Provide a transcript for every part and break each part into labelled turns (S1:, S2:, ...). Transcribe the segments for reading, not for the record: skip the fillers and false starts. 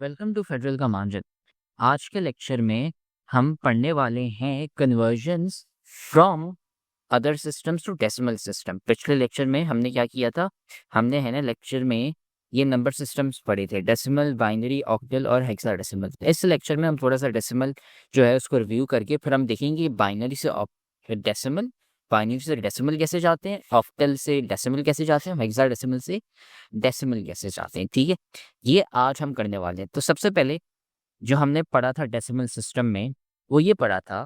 S1: Welcome to federal का मांझन। आज के लेक्चर में हम पढ़ने वाले हैं conversions from other systems to decimal system. पिछले लेक्चर में हमने क्या किया था, हमने है ना लेक्चर में ये नंबर सिस्टम्स पढ़े थे, डेसिमल, बाइनरी, ऑक्टल और हेक्साडेसिमल। इस लेक्चर में हम थोड़ा सा डेसिमल जो है उसको रिव्यू करके फिर हम देखेंगे बाइनरी से डेसिमल, बाइनरी से डेसिमल कैसे जाते हैं, ऑक्टल से डेसिमल कैसे जाते हैं, हेक्साडेसिमल से डेसिमल कैसे जाते हैं। ठीक है, ये आज हम करने वाले हैं। तो सबसे पहले जो हमने पढ़ा था डेसिमल सिस्टम में, वो ये पढ़ा था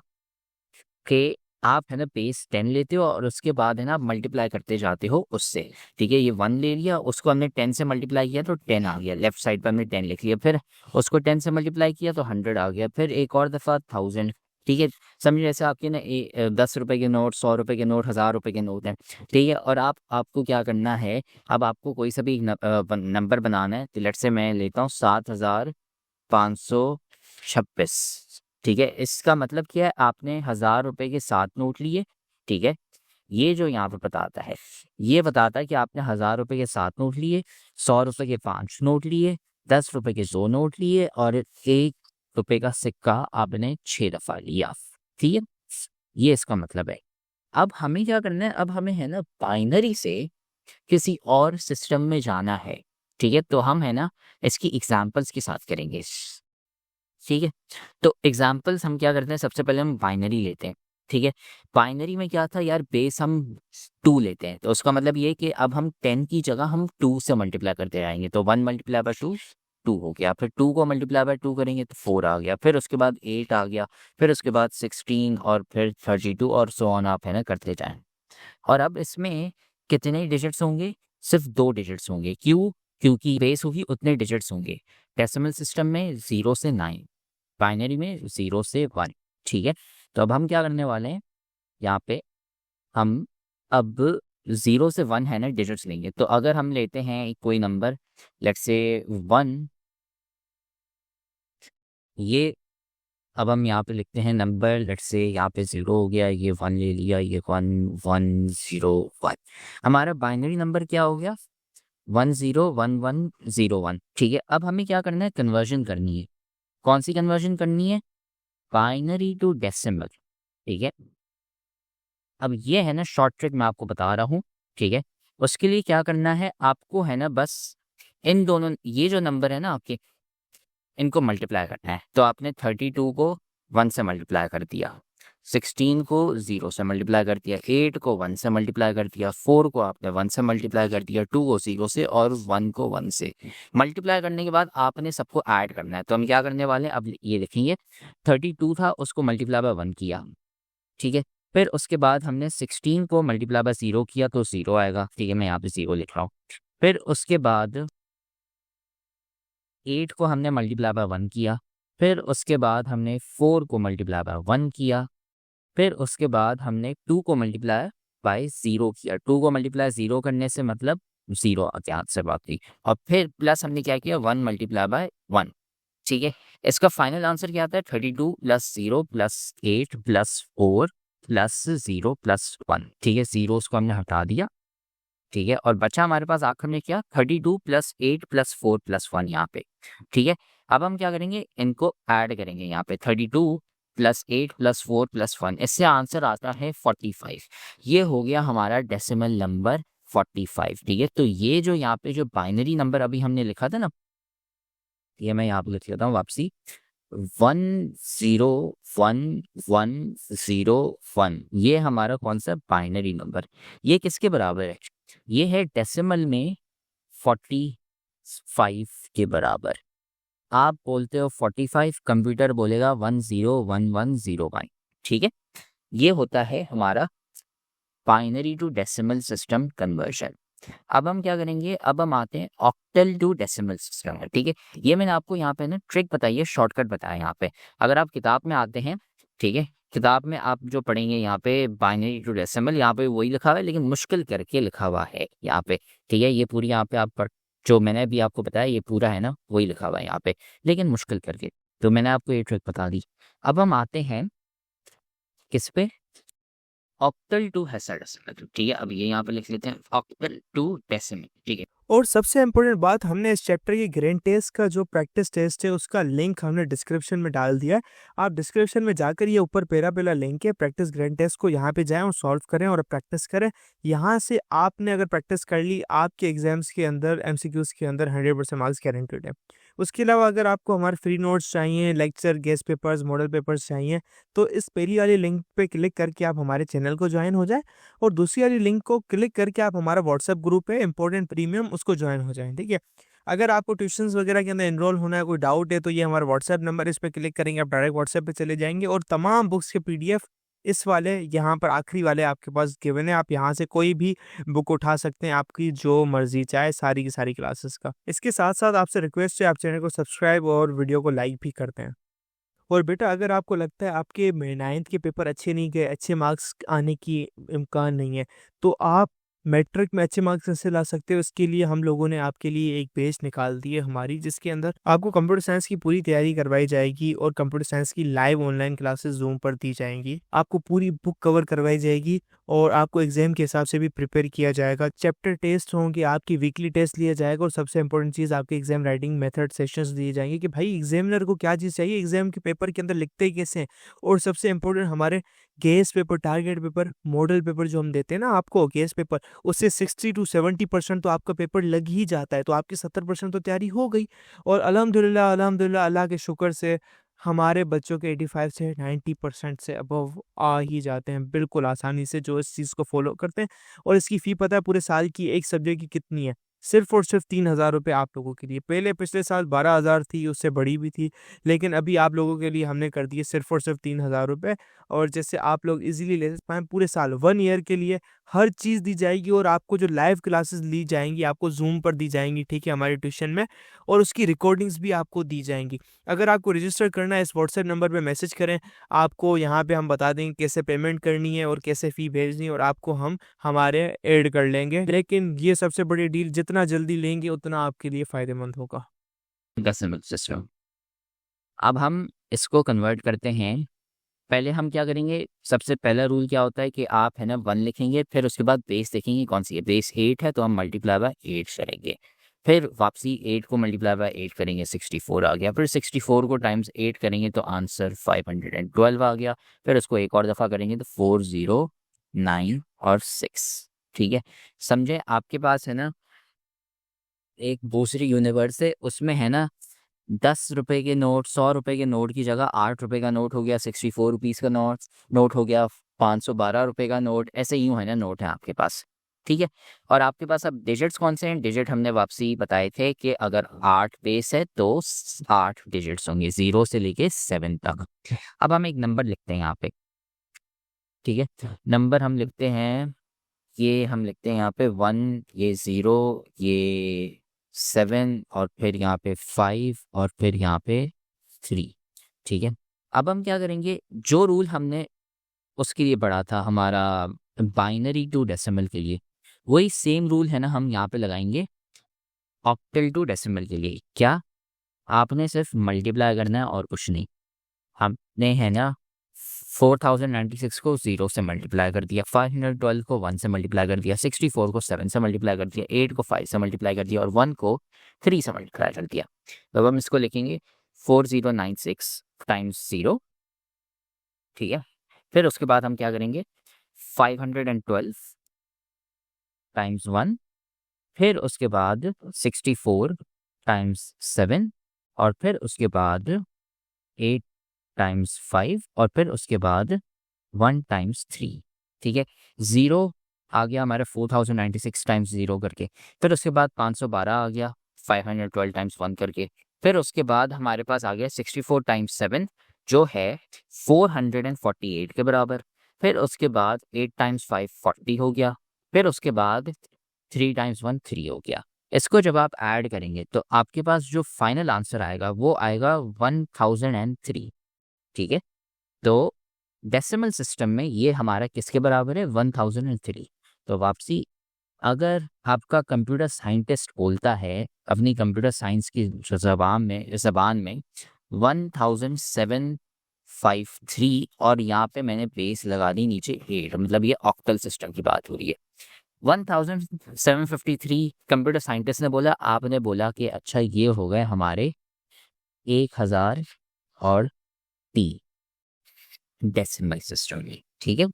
S1: कि आप है ना बेस 10 लेते हो और उसके बाद है ना आप मल्टीप्लाई करते जाते हो उससे। ठीक है, ये 1 ले लिया, उसको हमने 10 से मल्टीप्लाई किया तो 10 आ गया, लेफ्ट साइड पर हमने 10 लिख लिया, फिर उसको 10 से मल्टीप्लाई किया तो 100 आ गया, फिर एक और दफ़ा 1000। ठीक है, समझिए जैसे आपके ना 10 रुपए के नोट, 100 रुपए के नोट, 1000 रुपए के नोट हैं। ठीक है, और आपको क्या करना है, अब आपको कोई सा भी नंबर बनाना है। तो लेट से मैं लेता हूँ 7526। ठीक है, इसका मतलब क्या है, आपने 1000 रुपए के 7 नोट लिए। ठीक है, ये जो यहाँ पे बताता है, ये बताता है कि आपने 1000 रुपए के 7 नोट लिए, 100 रुपए के 5 नोट लिए, 10 रुपए के 2 नोट लिए और 1 रुपए का सिक्का आपने 6 दफा लिया। ठीक है, ये इसका मतलब है। अब हमें क्या करना है, अब हमें है ना बाइनरी से किसी और सिस्टम में जाना है। ठीक है, तो हम है ना इसकी एग्जांपल्स के साथ करेंगे। ठीक है, तो एग्जांपल्स हम क्या करते हैं, सबसे पहले हम बाइनरी लेते हैं। ठीक है, बाइनरी में क्या था यार, बेस हम 2 लेते हैं, तो उसका मतलब ये है कि अब हम 10 की जगह हम 2 से मल्टीप्लाई करते जाएंगे। तो 1 मल्टीप्लाई बाय 2 2 हो गया, फिर 2 को मल्टीप्लाई बाय 2 करेंगे तो 4 आ गया, फिर उसके बाद 8 आ गया, फिर उसके बाद 16 और फिर 32 और सो ऑन आप है ना करते जाएं। और अब इसमें कितने डिजिट्स होंगे, सिर्फ 2 डिजिट्स होंगे। क्यों? क्योंकि बेस होगी उतने डिजिट्स होंगे। डेसिमल सिस्टम में 0 से 9, बाइनरी में 0 से 1। ठीक है, तो अब हम क्या करने वाले हैं, यहाँ पे हम अब 0 से 1 है ना डिजिट्स लेंगे। तो अगर हम लेते हैं कोई नंबर, लेट्स से 1, ये अब हम यहाँ पे लिखते हैं नंबर, लेट्स से यहाँ पे 0 हो गया, ये 1 ले लिया, ये 1 1 0 1। हमारा बाइनरी नंबर क्या हो गया, 101101। ठीक है, अब हमें क्या करना है, कन्वर्जन करनी है। कौन सी कन्वर्जन करनी है, बाइनरी टू डेसिमल। ठीक है, अब ये है ना शॉर्ट ट्रिक मैं आपको बता रहा हूँ। ठीक है, उसके लिए क्या करना है आपको, है ना बस इन दोनों, ये जो नंबर है ना आपके, इनको मल्टीप्लाई करना है। तो आपने 32 को 1 से मल्टीप्लाई कर दिया, 16 को 0 से मल्टीप्लाई कर दिया, 8 को 1 से मल्टीप्लाई कर दिया, 4 को आपने 1 से मल्टीप्लाई कर दिया, 2 को 0 से और 1 को 1 से। मल्टीप्लाई करने के बाद आपने सबको ऐड करना है। तो हम क्या करने वाले हैं, अब ये देखेंगे, 32 था उसको मल्टीप्लाई बाय 1 किया। ठीक है, फिर उसके बाद हमने 16 को मल्टीप्लाई बाय 0 किया तो 0 आएगा। ठीक है, मैं यहाँ पे 0 लिख रहा हूँ। फिर उसके बाद 8 को हमने मल्टीप्लाई बाय 1 किया, फिर उसके बाद हमने 4 को मल्टीप्लाई बाय 1 किया, फिर उसके बाद हमने 2 को मल्टीप्लाई बाय 0 किया। 2 को मल्टीप्लाई 0 करने से मतलब 0 आ गया, से बात थी। और फिर प्लस हमने क्या किया, 1 मल्टीप्लाई बाय 1। ठीक है, इसका फाइनल आंसर क्या आता है, 32 plus 0 plus 8 plus 4 plus 0 plus 1। ठीक है, 0 को हमने हटा दिया। ठीक है, और बचा हमारे पास आखिर में क्या, 32 प्लस 8 प्लस 4 प्लस 1 यहाँ पे। ठीक है, अब हम क्या करेंगे, इनको ऐड करेंगे यहाँ पे, 32 प्लस 8 प्लस 4 प्लस 1, इससे आंसर आता है 45। ये हो गया हमारा डेसिमल नंबर 45। ठीक है, तो ये जो यहाँ पे जो बाइनरी नंबर अभी हमने लिखा था ना, ये मैं यहाँ पे लिख लेता हूँ वापसी, 101101, ये हमारा कौन सा बाइनरी नंबर, ये किसके बराबर है, ये है डेसिमल में 45 के बराबर। आप बोलते हो 45, कंप्यूटर बोलेगा 101101। ठीक है, ये होता है हमारा binary to decimal system conversion. अब हम क्या करेंगे, अब हम आते हैं ऑक्टल टू डेसिमल सिस्टम में। ठीक है, ये मैंने आपको यहाँ पे ना ट्रिक बताई है, शॉर्टकट बताया यहाँ पे। अगर आप किताब में आते हैं, ठीक है, किताब में आप जो पढ़ेंगे यहाँ पे बाइनरी टू डेसिमल, यहाँ पे वही लिखा हुआ है लेकिन मुश्किल करके लिखा हुआ है यहाँ पे। ठीक है, ये पूरी यहाँ पे आप जो मैंने अभी आपको बताया ये पूरा है ना वही लिखा हुआ है यहाँ पे, लेकिन मुश्किल करके। तो मैंने आपको ये ट्रिक बता दी। अब हम आते हैं किस पे, ऑक्टल टू हेक्साडेसिमल। ठीक है, अब ये यहाँ पे लिख लेते हैं ऑक्टल टू डेसिमल। ठीक है,
S2: और सबसे इम्पोर्टेंट बात, हमने इस चैप्टर की ग्रैंड टेस्ट का जो प्रैक्टिस टेस्ट है उसका लिंक हमने डिस्क्रिप्शन में डाल दिया है। आप डिस्क्रिप्शन में जाकर ये ऊपर पहला लिंक है प्रैक्टिस ग्रैंड टेस्ट को, यहाँ पे जाएं और सॉल्व करें और प्रैक्टिस करें। यहाँ से आपने अगर प्रैक्टिस कर ली, आपके एग्जाम्स के अंदर एमसीक्यूज़ के अंदर 100% मार्क्स गारंटेड है। उसके अलावा अगर आपको हमारे फ्री नोट्स चाहिए, lecture, guest papers, model papers चाहिए, तो इस पहली वाली लिंक पे क्लिक करके आप हमारे चैनल को ज्वाइन हो जाएं और दूसरी वाली लिंक को क्लिक करके आप हमारा व्हाट्सएप ग्रुप है इम्पोर्टेंट प्रीमियम, उसको ज्वाइन हो जाएं, ठीक है। अगर आपको ट्यूशंस वगैरह के अंदर एनरोल होना है, कोई डाउट है, तो ये हमारा व्हाट्सएप नंबर, इस पर क्लिक करेंगे आप डायरेक्ट व्हाट्सएप पे चले जाएंगे और तमाम बुक्स के पीडीएफ इस वाले यहाँ पर आखिरी वाले आपके पास गिवन है। आप यहाँ से कोई भी बुक उठा सकते हैं, आपकी जो मर्जी चाहे, सारी की सारी क्लासेस का। इसके साथ साथ आपसे रिक्वेस्ट है, आप चैनल को सब्सक्राइब और वीडियो को लाइक भी करते हैं। और बेटा, अगर आपको लगता है आपके 9th के पेपर अच्छे नहीं गए, अच्छे मार्क्स आने की इम्कान नहीं है, तो आप मैट्रिक में अच्छे मार्क्स कैसे ला सकते हो, इसके लिए हम लोगों ने आपके लिए एक पेज निकाल दी है हमारी, जिसके अंदर आपको कंप्यूटर साइंस की पूरी तैयारी करवाई जाएगी और कंप्यूटर साइंस की लाइव ऑनलाइन क्लासेस जूम पर दी जाएंगी। आपको पूरी बुक कवर करवाई जाएगी और आपको एग्जाम के हिसाब से भी प्रिपेयर किया जाएगा। चैप्टर टेस्ट होंगे, आपकी वीकली टेस्ट लिया जाएगा और सबसे इंपॉर्टेंट चीज़, आपके एग्जाम राइटिंग मेथड सेशंस दिए जाएंगे कि भाई एग्जामिनर को क्या चीज़ चाहिए, एग्जाम के पेपर के अंदर लिखते ही कैसे हैं। और सबसे इंपॉर्टेंट, हमारे guest paper, target paper, model paper जो हम देते हैं ना आपको, गेस्ट पेपर, उससे 60 to 70% तो आपका पेपर लग ही जाता है, तो आपकी 70% तो तैयारी हो गई। और अल्हम्दुलिल्लाह अल्हम्दुलिल्लाह, अल्लाह के शुक्र से हमारे बच्चों के 85 से 90% से अबव आ ही जाते हैं बिल्कुल आसानी से, जो इस चीज़ को फॉलो करते हैं। और इसकी फ़ी पता है पूरे साल की एक सब्जेक्ट की कितनी है? सिर्फ़ और सिर्फ 3,000 रुपये आप लोगों के लिए। पहले पिछले साल 12,000 थी, उससे बड़ी भी थी, लेकिन अभी आप लोगों के लिए हमने कर दी है सिर्फ़ और सिर्फ 3,000 रुपये। और जैसे आप लोग इजीली ले पाएँ, पूरे साल 1 ईयर के लिए हर चीज़ दी जाएगी और आपको जो लाइव क्लासेस ली जाएंगी, आपको जूम पर दी जाएंगी, ठीक है, हमारे ट्यूशन में, और उसकी रिकॉर्डिंग्स भी आपको दी जाएंगी। अगर आपको रजिस्टर करना है, इस व्हाट्सएप नंबर पे मैसेज करें, आपको यहाँ पे हम बता देंगे कैसे पेमेंट करनी है और कैसे फ़ी भेजनी है, और आपको हम हमारे ऐड कर लेंगे। लेकिन ये सबसे बड़ी डील, जितना जल्दी लेंगे उतना आपके लिए फ़ायदेमंद होगा।
S1: Decimal system. अब हम इसको कन्वर्ट करते हैं। पहले हम क्या करेंगे, सबसे पहला रूल क्या होता है कि आप है ना 1 लिखेंगे, फिर उसके बाद बेस देखेंगे कौन सी है। बेस 8 है तो हम मल्टीप्लाई बाय 8 करेंगे, फिर वापसी 8 को मल्टीप्लाई बाय 8 करेंगे, 64 आ गया। फिर 64 को टाइम्स 8 करेंगे तो आंसर 512 आ गया। फिर उसको एक और दफ़ा करेंगे तो 4, 0, 9 और 6। ठीक है, समझे? आपके पास है ना एक दूसरी यूनिवर्स है, उसमें है ना 10 रुपए के नोट, 100 रुपए के नोट की जगह 8 रुपए का नोट हो गया, 64 रुपीज़ का नोट हो गया, 512 रुपए का नोट, ऐसे यूँ है ना नोट है आपके पास। ठीक है, और आपके पास अब डिजिट्स कौन से हैं? डिजिट हमने वापसी बताए थे कि अगर 8 बेस है तो 8 डिजिट्स होंगे, 0 से लेके 7 तक। अब हम एक नंबर लिखते हैं यहाँ पे, ठीक है, नंबर हम लिखते हैं, ये हम लिखते हैं यहाँ पे 1, ये 0, ये 7 और फिर यहाँ पे 5 और फिर यहाँ पे 3। ठीक है, अब हम क्या करेंगे, जो रूल हमने उसके लिए पढ़ा था हमारा बाइनरी टू डेसिमल के लिए, वही सेम रूल है ना हम यहाँ पे लगाएंगे ऑक्टल टू डेसिमल के लिए। क्या? आपने सिर्फ मल्टीप्लाई करना है और कुछ नहीं। हमने है ना 4096 को 0 से मल्टीप्लाई कर दिया, 512 को 1 से मल्टीप्लाई कर दिया, 64 को 7 से मल्टीप्लाई कर दिया, 8 को 5 से मल्टीप्लाई कर दिया और 1 को 3 से मल्टीप्लाई कर दिया। तो अब हम इसको लिखेंगे 4096 टाइम्स 0। ठीक है, फिर उसके बाद हम क्या करेंगे, 512 टाइम्स 1, फिर उसके बाद 64 टाइम्स 7 और फिर उसके बाद 8 टाइम्स 5 और फिर उसके बाद 1 टाइम्स 3। ठीक है, 0 आ गया हमारा 4096 टाइम्स 0 करके, फिर उसके बाद 512 आ गया 512 टाइम्स 1 करके, फिर उसके बाद हमारे पास आ गया 64 टाइम्स 7 जो है 448 के बराबर, फिर उसके बाद 8 टाइम्स 5 40 हो गया, फिर उसके बाद 3 टाइम्स 1 3 हो गया। इसको जब आप ऐड करेंगे तो आपके पास जो फाइनल आंसर आएगा वो आएगा 1003। ठीक है, तो डेसिमल सिस्टम में ये हमारा किसके बराबर है? 1003। तो वापसी, अगर आपका कंप्यूटर साइंटिस्ट बोलता है अपनी कंप्यूटर साइंस की ज़बान में 1753 और यहाँ पे मैंने बेस लगा दी नीचे 8, मतलब ये ऑक्टल सिस्टम की बात हो रही है, 1753 कंप्यूटर साइंटिस्ट ने बोला, आपने बोला कि अच्छा ये हो गए हमारे 1000 और 3 डेसिमल सिस्टम में, ठीक है।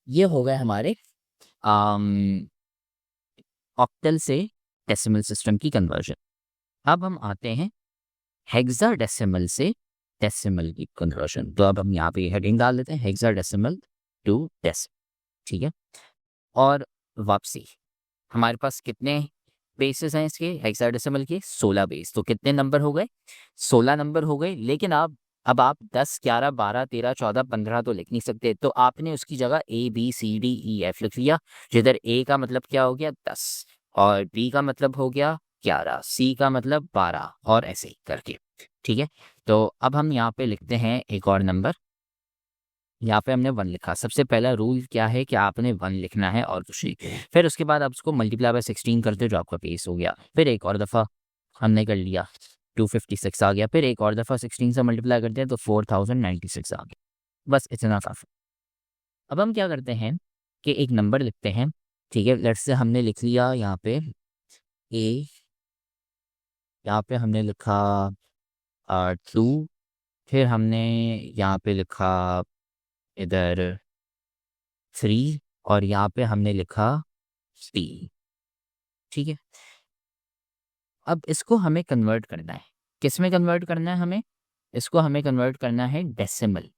S1: ये हो गए हमारे ऑक्टल से डेसिमल सिस्टम की कन्वर्जन। अब हम आते हैं हेक्साडेसिमल से डेसिमल की कन्वर्जन। तो अब हम यहाँ पे हेडिंग डाल देते हैं, हेक्साडेसिमल टू डेसिमल, ठीक है। और वापसी हमारे पास कितने बेसेस हैं इसके हेक्साडेसिमल के? 16 बेस। तो कितने नंबर हो गए? 16 नंबर हो गए। लेकिन अब आप 10, 11, 12, 13, 14, 15 तो लिख नहीं सकते, तो आपने उसकी जगह ABCDEF लिख लिया, जिधर A का मतलब क्या हो गया 10, और B का मतलब हो गया 11, C का मतलब 12, और ऐसे ही करके, ठीक है। तो अब हम यहाँ पे लिखते हैं एक और नंबर। यहाँ पे हमने 1 लिखा। सबसे पहला रूल क्या है कि आपने 1 लिखना है और कुछ नहीं। फिर उसके बाद आप उसको मल्टीप्लाई बाय 16 करते हो, जो आपका बेस हो गया। फिर एक और दफ़ा हमने कर लिया, 256 आ गया। फिर एक और दफ़ा 16 से मल्टीप्लाई करते हैं तो 4096 आ गया। बस इतना काफ़ी। अब हम क्या करते हैं कि एक नंबर लिखते हैं, ठीक है। लेट्स से हमने लिख लिया यहाँ पे A, यहाँ पे हमने लिखा 2, फिर हमने यहाँ पे लिखा इधर 3, और यहाँ पे हमने लिखा 3, ठीक है। अब इसको हमें कन्वर्ट करना है। किस में कन्वर्ट करना है हमें? इसको हमें कन्वर्ट करना है डेसिमल,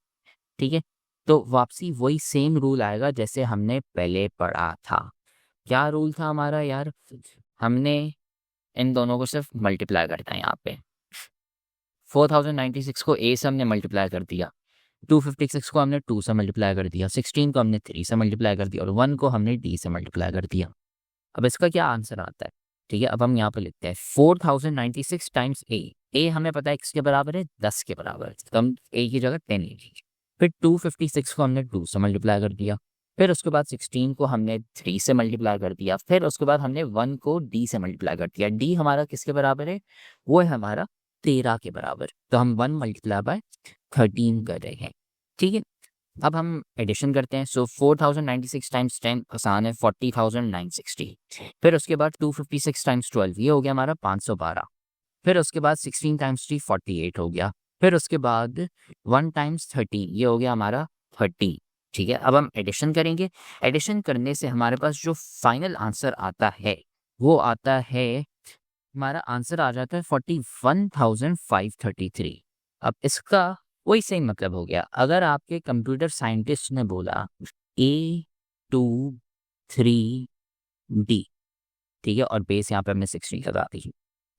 S1: ठीक है। तो वापसी वही सेम रूल आएगा जैसे हमने पहले पढ़ा था। क्या रूल था हमारा यार? हमने इन दोनों को सिर्फ मल्टीप्लाई करना है। यहाँ पे 4096 को A से हमने मल्टीप्लाई कर दिया, 256 को हमने 2 से मल्टीप्लाई कर दिया, 16 को हमने 3 से मल्टीप्लाई कर दिया, और 1 को हमने D से मल्टीप्लाई कर दिया। अब इसका क्या आंसर आता है, ठीक है। अब हम यहाँ पे लिखते हैं 4096 टाइम्स A हमें पता है किसके बराबर है? 10 के बराबर है, तो हम A की जगह 10 लिखेंगे। फिर 256 को हमने 2 से मल्टीप्लाई कर दिया, फिर उसके बाद 16 को हमने 3 से मल्टीप्लाई कर दिया, फिर उसके बाद हमने 1 को D से मल्टीप्लाई कर दिया। D हमारा किसके बराबर है? वो है हमारा 13 के बराबर। तो हम 1 मल्टीप्लाई बाय 13 कर रहे हैं, ठीक है। अब हम एडिशन करते हैं। सो 4096 टाइम्स 10 आसान है, 40,960। फिर उसके बाद 256 टाइम्स 12, ये हो गया हमारा 512। फिर उसके बाद 16 टाइम्स 3, 48 हो गया। फिर उसके बाद 1 टाइम्स 13, ये हो गया हमारा 30, ठीक है। अब हम एडिशन करेंगे। एडिशन करने से हमारे पास जो फाइनल आंसर आता है वो आता है, हमारा आंसर आ जाता है 41,533। अब इसका वही सही मतलब हो गया। अगर आपके कंप्यूटर साइंटिस्ट ने बोला A23D, ठीक है, और बेस यहाँ पे हमने 16 लगा दी,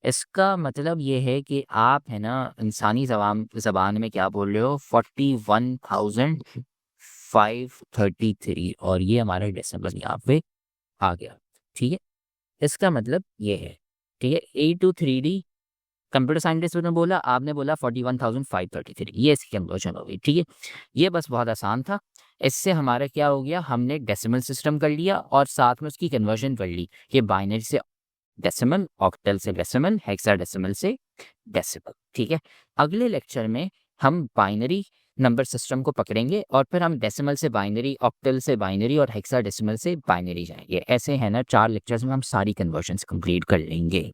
S1: इसका मतलब ये है कि आप है ना इंसानी ज़बान में क्या बोल रहे हो? 41,533, और ये हमारा डेसिमल यहाँ पे आ गया, ठीक है। इसका मतलब ये है, ठीक है। A23D कंप्यूटर साइंटिस्ट ने बोला, आपने बोला 41,533, ये इसकी कन्वर्जन हो गई, ठीक है। ये बस बहुत आसान था। इससे हमारा क्या हो गया? हमने डेसिमल सिस्टम कर लिया और साथ में उसकी कन्वर्जन कर ली। ये बाइनरी से डेसिमल, ऑक्टल से डेसिमल, हेक्साडेसिमल से डेसिमल, ठीक है। अगले लेक्चर में हम बाइनरी नंबर सिस्टम को पकड़ेंगे और फिर हम डेसिमल से बाइनरी, ऑक्टल से बाइनरी और हेक्साडेसिमल से बाइनरी जाएंगे। ऐसे है ना 4 लेक्चर्स में हम सारी कन्वर्जन्स कंप्लीट कर लेंगे।